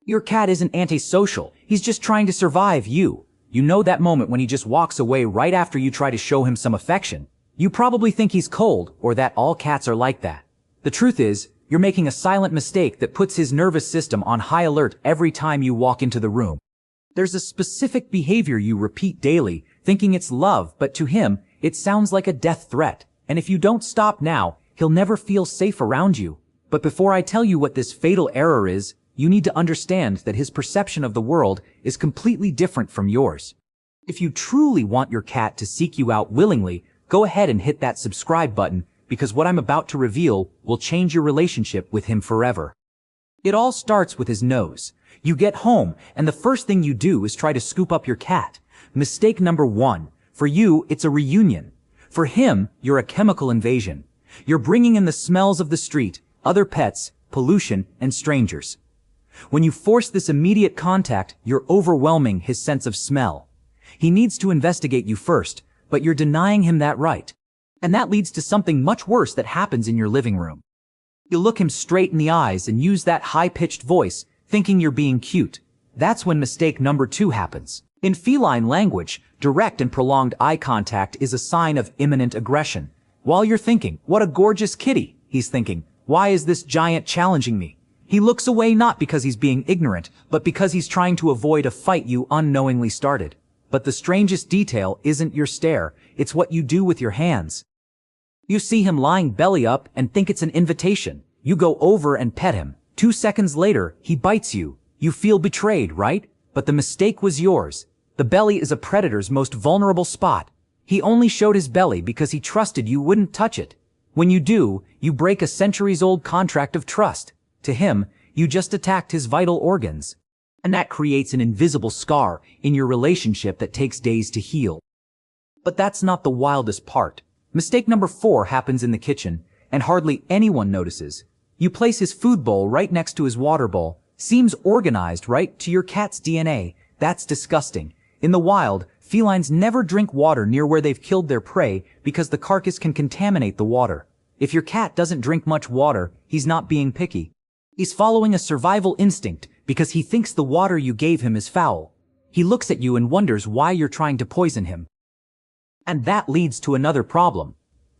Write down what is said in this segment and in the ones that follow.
Your cat isn't antisocial, he's just trying to survive you. You know that moment when he just walks away right after you try to show him some affection. You probably think he's cold, or that all cats are like that. The truth is, you're making a silent mistake that puts his nervous system on high alert every time you walk into the room. There's a specific behavior you repeat daily, thinking it's love, but to him, it sounds like a death threat. And if you don't stop now, he'll never feel safe around you. But before I tell you what this fatal error is, you need to understand that his perception of the world is completely different from yours. If you truly want your cat to seek you out willingly, go ahead and hit that subscribe button, because what I'm about to reveal will change your relationship with him forever. It all starts with his nose. You get home, and the first thing you do is try to scoop up your cat. Mistake number 1. For you, it's a reunion. For him, you're a chemical invasion. You're bringing in the smells of the street, other pets, pollution, and strangers. When you force this immediate contact, you're overwhelming his sense of smell. He needs to investigate you first, but you're denying him that right. And that leads to something much worse that happens in your living room. You look him straight in the eyes and use that high-pitched voice, thinking you're being cute. That's when mistake number 2 happens. In feline language, direct and prolonged eye contact is a sign of imminent aggression. While you're thinking, what a gorgeous kitty, he's thinking, why is this giant challenging me? He looks away not because he's being ignorant, but because he's trying to avoid a fight you unknowingly started. But the strangest detail isn't your stare, it's what you do with your hands. You see him lying belly up and think it's an invitation. You go over and pet him. 2 seconds later, he bites you. You feel betrayed, right? But the mistake was yours. The belly is a predator's most vulnerable spot. He only showed his belly because he trusted you wouldn't touch it. When you do, you break a centuries-old contract of trust. To him, you just attacked his vital organs. And that creates an invisible scar in your relationship that takes days to heal. But that's not the wildest part. Mistake number 4 happens in the kitchen, and hardly anyone notices. You place his food bowl right next to his water bowl. Seems organized, right? To your cat's DNA. That's disgusting. In the wild, felines never drink water near where they've killed their prey because the carcass can contaminate the water. If your cat doesn't drink much water, he's not being picky. He's following a survival instinct because he thinks the water you gave him is foul. He looks at you and wonders why you're trying to poison him. And that leads to another problem.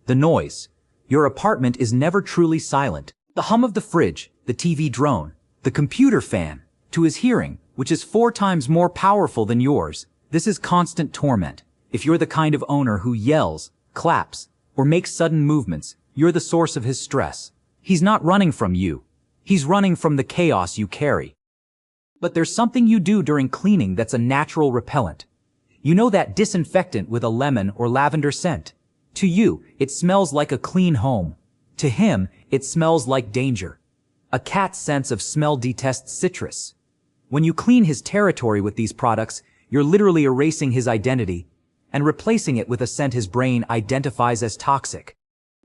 The noise. Your apartment is never truly silent. The hum of the fridge, the TV drone, the computer fan, to his hearing, which is 4 times more powerful than yours, this is constant torment. If you're the kind of owner who yells, claps, or makes sudden movements, you're the source of his stress. He's not running from you. He's running from the chaos you carry. But there's something you do during cleaning that's a natural repellent. You know that disinfectant with a lemon or lavender scent. To you, it smells like a clean home. To him, it smells like danger. A cat's sense of smell detests citrus. When you clean his territory with these products, you're literally erasing his identity and replacing it with a scent his brain identifies as toxic.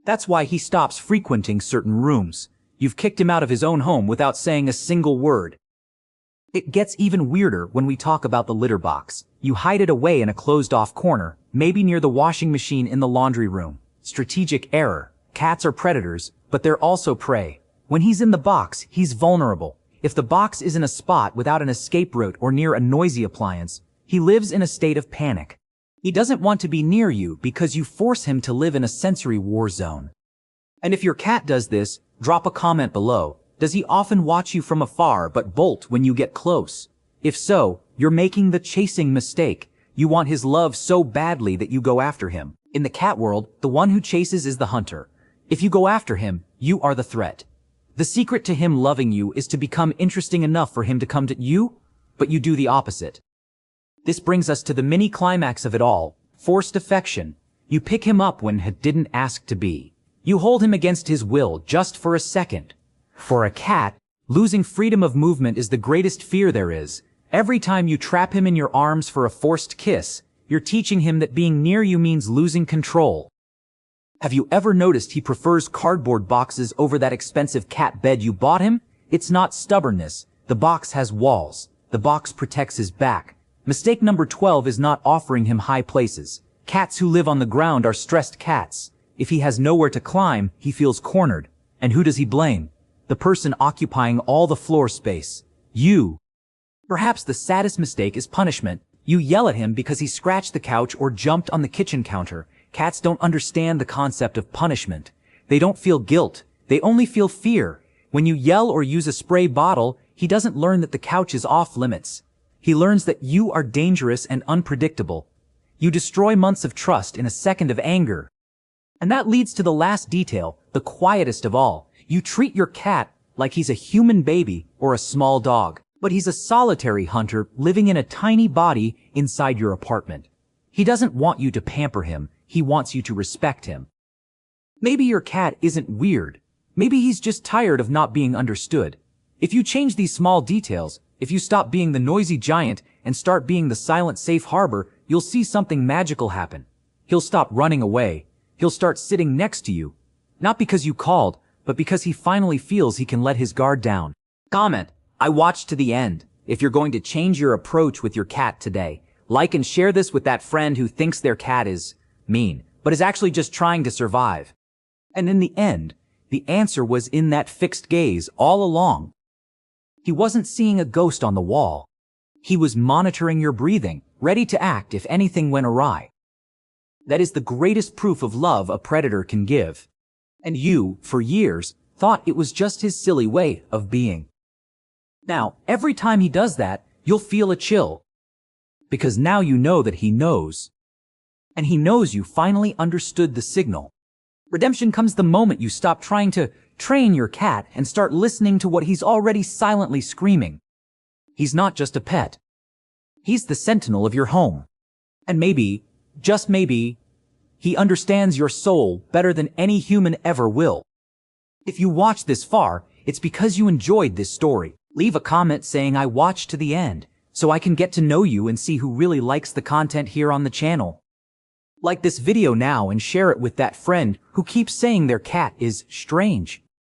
That's why he stops frequenting certain rooms. You've kicked him out of his own home without saying a single word. It gets even weirder when we talk about the litter box. You hide it away in a closed-off corner, maybe near the washing machine in the laundry room. Strategic error. Cats are predators, but they're also prey. When he's in the box, he's vulnerable. If the box is in a spot without an escape route or near a noisy appliance, he lives in a state of panic. He doesn't want to be near you because you force him to live in a sensory war zone. And if your cat does this, drop a comment below. Does he often watch you from afar but bolt when you get close? If so, you're making the chasing mistake. You want his love so badly that you go after him. In the cat world, the one who chases is the hunter. If you go after him, you are the threat. The secret to him loving you is to become interesting enough for him to come to you, but you do the opposite. This brings us to the mini climax of it all, forced affection. You pick him up when he didn't ask to be. You hold him against his will just for a second. For a cat, losing freedom of movement is the greatest fear there is. Every time you trap him in your arms for a forced kiss, you're teaching him that being near you means losing control. Have you ever noticed he prefers cardboard boxes over that expensive cat bed you bought him? It's not stubbornness. The box has walls. The box protects his back. Mistake number 12 is not offering him high places. Cats who live on the ground are stressed cats. If he has nowhere to climb, he feels cornered. And who does he blame? The person occupying all the floor space. You. Perhaps the saddest mistake is punishment. You yell at him because he scratched the couch or jumped on the kitchen counter. Cats don't understand the concept of punishment. They don't feel guilt. They only feel fear. When you yell or use a spray bottle, he doesn't learn that the couch is off limits. He learns that you are dangerous and unpredictable. You destroy months of trust in a second of anger. And that leads to the last detail, the quietest of all. You treat your cat like he's a human baby or a small dog, but he's a solitary hunter living in a tiny body inside your apartment. He doesn't want you to pamper him. He wants you to respect him. Maybe your cat isn't weird. Maybe he's just tired of not being understood. If you change these small details, if you stop being the noisy giant and start being the silent safe harbor, you'll see something magical happen. He'll stop running away. He'll start sitting next to you. Not because you called, but because he finally feels he can let his guard down. Comment, I watched to the end. If you're going to change your approach with your cat today, like and share this with that friend who thinks their cat is mean, but is actually just trying to survive. And in the end, the answer was in that fixed gaze all along. He wasn't seeing a ghost on the wall. He was monitoring your breathing, ready to act if anything went awry. That is the greatest proof of love a predator can give. And you, for years, thought it was just his silly way of being. Now, every time he does that, you'll feel a chill. Because now you know that he knows. And he knows you finally understood the signal. Redemption comes the moment you stop trying to train your cat and start listening to what he's already silently screaming. He's not just a pet. He's the sentinel of your home. And maybe, just maybe, he understands your soul better than any human ever will. If you watched this far, it's because you enjoyed this story. Leave a comment saying I watched to the end, so I can get to know you and see who really likes the content here on the channel. Like this video now and share it with that friend who keeps saying their cat is strange.